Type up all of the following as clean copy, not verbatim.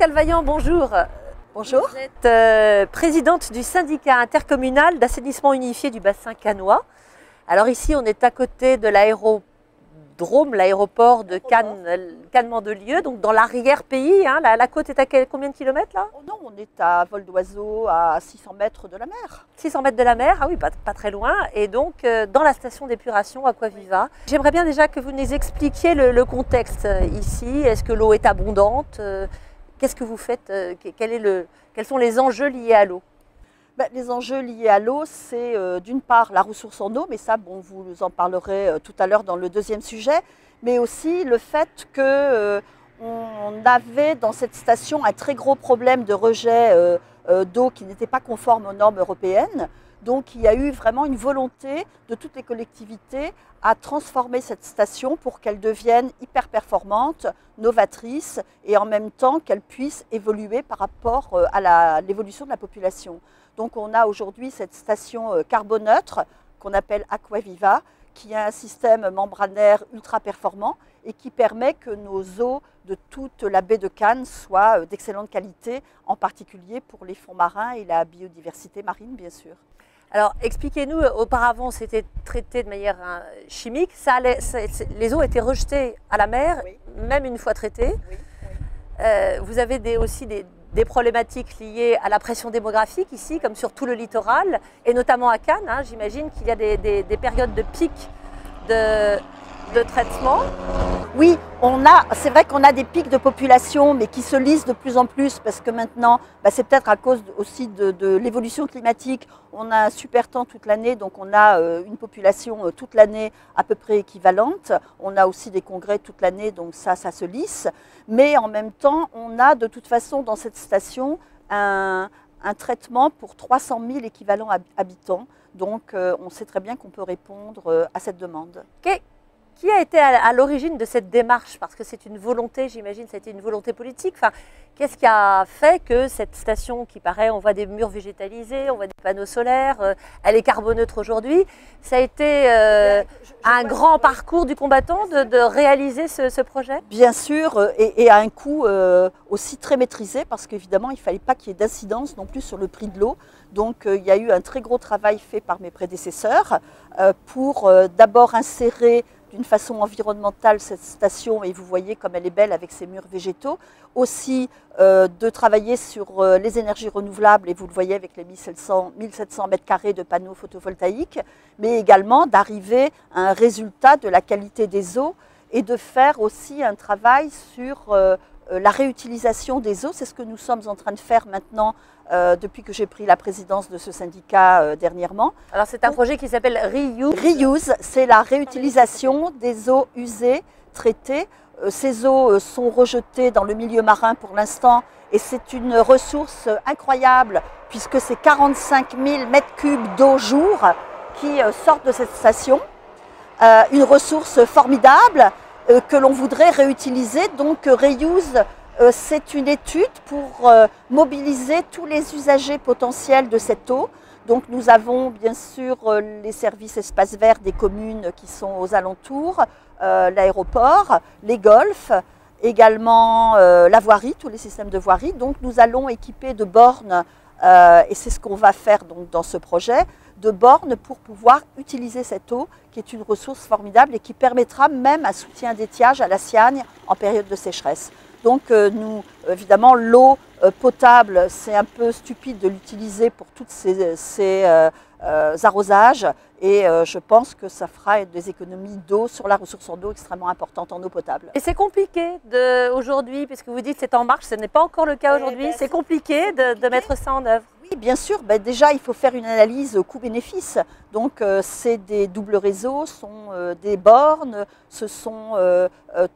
Chantal Vaillant, bonjour. Bonjour. Vous êtes présidente du syndicat intercommunal d'assainissement unifié du bassin cannois. Alors ici, on est à côté de l'aérodrome, l'aéroport de Cannes-Mandelieu, donc dans l'arrière-pays. Hein. La côte est à combien de kilomètres là? Oh non, on est à vol d'oiseau à 600 mètres de la mer. 600 mètres de la mer, ah oui, pas très loin. Et donc dans la station d'épuration Aquaviva. J'aimerais bien déjà que vous nous expliquiez le contexte ici. Est-ce que l'eau est abondante? Qu'est-ce que vous faites? Quels sont les enjeux liés à l'eau? Les enjeux liés à l'eau, c'est d'une part la ressource en eau, mais ça, bon, vous en parlerez tout à l'heure dans le deuxième sujet, mais aussi le fait qu'on avait dans cette station un très gros problème de rejet d'eau qui n'était pas conforme aux normes européennes. Donc il y a eu vraiment une volonté de toutes les collectivités à transformer cette station pour qu'elle devienne hyper performante, novatrice et en même temps qu'elle puisse évoluer par rapport à l'évolution de la population. Donc on a aujourd'hui cette station carboneutre qu'on appelle Aquaviva, qui a un système membranaire ultra performant et qui permet que nos eaux de toute la baie de Cannes soient d'excellente qualité, en particulier pour les fonds marins et la biodiversité marine bien sûr. Alors, expliquez-nous, auparavant, c'était traité de manière chimique. Les eaux étaient rejetées à la mer, oui, même une fois traitées. Oui, oui. Vous avez aussi des problématiques liées à la pression démographique ici, comme sur tout le littoral, et notamment à Cannes. Hein, j'imagine qu'il y a des périodes de pic de traitement. Oui, c'est vrai qu'on a des pics de population, mais qui se lisent de plus en plus parce que maintenant, c'est peut-être à cause aussi de l'évolution climatique. On a un super temps toute l'année, donc on a une population toute l'année à peu près équivalente. On a aussi des congrès toute l'année, donc ça se lisse. Mais en même temps, on a de toute façon dans cette station un traitement pour 300 000 équivalents habitants. Donc on sait très bien qu'on peut répondre à cette demande. Qui a été à l'origine de cette démarche? Parce que c'est une volonté, j'imagine, ça a été une volonté politique. Enfin, qu'est-ce qui a fait que cette station qui paraît, on voit des murs végétalisés, on voit des panneaux solaires, elle est carboneutre aujourd'hui. Ça a été un grand parcours du combattant de réaliser ce projet? Bien sûr, et à un coût aussi très maîtrisé, parce qu'évidemment, il ne fallait pas qu'il y ait d'incidence non plus sur le prix de l'eau. Donc, il y a eu un très gros travail fait par mes prédécesseurs pour d'abord insérer d'une façon environnementale cette station, et vous voyez comme elle est belle avec ses murs végétaux. Aussi de travailler sur les énergies renouvelables, et vous le voyez avec les 1700 mètres carrés de panneaux photovoltaïques, mais également d'arriver à un résultat de la qualité des eaux et de faire aussi un travail sur la réutilisation des eaux. C'est ce que nous sommes en train de faire maintenant depuis que j'ai pris la présidence de ce syndicat dernièrement. Alors c'est un projet qui s'appelle Reuse. Reuse, c'est la réutilisation des eaux usées, traitées. Ces eaux sont rejetées dans le milieu marin pour l'instant et c'est une ressource incroyable puisque c'est 45 000 mètres cubes d'eau jour qui sortent de cette station. Une ressource formidable que l'on voudrait réutiliser. Donc Reuse, c'est une étude pour mobiliser tous les usagers potentiels de cette eau. Donc nous avons bien sûr les services espaces verts des communes qui sont aux alentours, l'aéroport, les golfs, également la voirie, tous les systèmes de voirie. Donc nous allons équiper de bornes, et c'est ce qu'on va faire donc, dans ce projet, de bornes pour pouvoir utiliser cette eau qui est une ressource formidable et qui permettra même un soutien d'étiage à la Siagne en période de sécheresse. Donc nous, évidemment, l'eau potable, c'est un peu stupide de l'utiliser pour tous ces arrosages et je pense que ça fera des économies d'eau sur la ressource en eau extrêmement importante en eau potable. Et c'est compliqué aujourd'hui, puisque vous dites que c'est en marche, ce n'est pas encore le cas aujourd'hui, c'est compliqué de mettre ça en œuvre? Oui, bien sûr. Déjà, il faut faire une analyse coût-bénéfice. Donc, c'est des doubles réseaux, ce sont des bornes, ce sont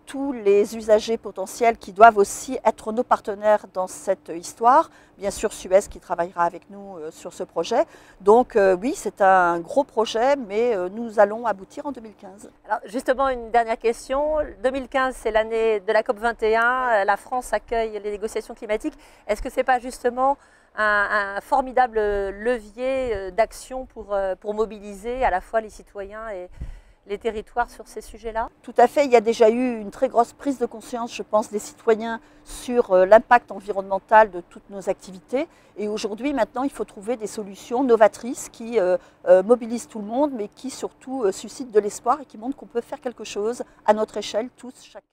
tous les usagers potentiels qui doivent aussi être nos partenaires dans cette histoire. Bien sûr, Suez qui travaillera avec nous sur ce projet. Donc, oui, c'est un gros projet, mais nous allons aboutir en 2015. Alors, justement, une dernière question. 2015, c'est l'année de la COP21. La France accueille les négociations climatiques. Est-ce que ce n'est pas justement un formidable levier d'action pour mobiliser à la fois les citoyens les territoires sur ces sujets-là? Tout à fait, il y a déjà eu une très grosse prise de conscience, je pense, des citoyens sur l'impact environnemental de toutes nos activités. Et aujourd'hui, maintenant, il faut trouver des solutions novatrices qui mobilisent tout le monde, mais qui surtout suscitent de l'espoir et qui montrent qu'on peut faire quelque chose à notre échelle, tous, chacun.